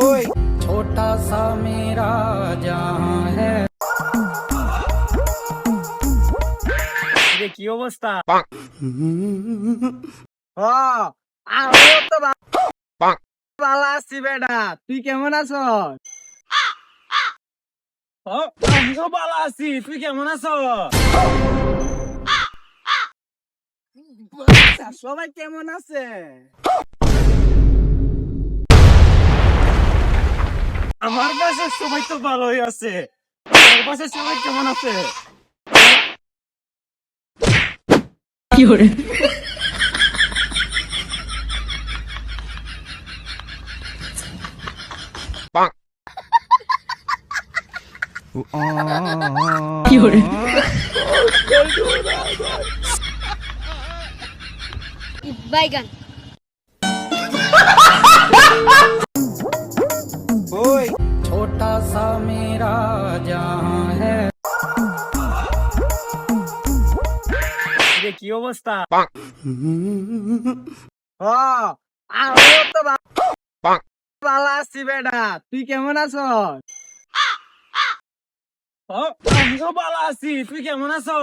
ওই छोटा सा मेरा जहां है। কি অবস্থা? আমিও তো ভালো আছি বেটা, তুই কেমন আছো? আমিও ভালো আছি, তুই কেমন আছো? সবাই কেমন আছে? আমার বাসায় সবাই তো ভালোই আছে। তোর বাসায় সবাই কেমন আছে? बैगन। ওই छोटा सा मेरा जहां है। কি অবস্থা? আমিও তো ভালো আছি বেটা, তুই কেমন আছো? আমিও ভালো আছি, তুই কেমন আছো?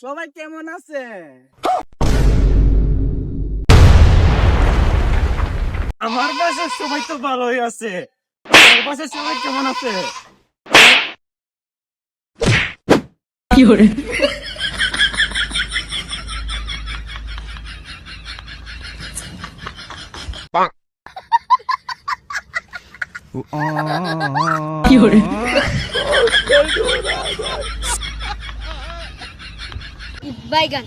সবাই কেমন আছে? আমার বাসায় সবাই তো ভালোই আছে। তোর বাসায় সবাই কেমন আছে? बैगन।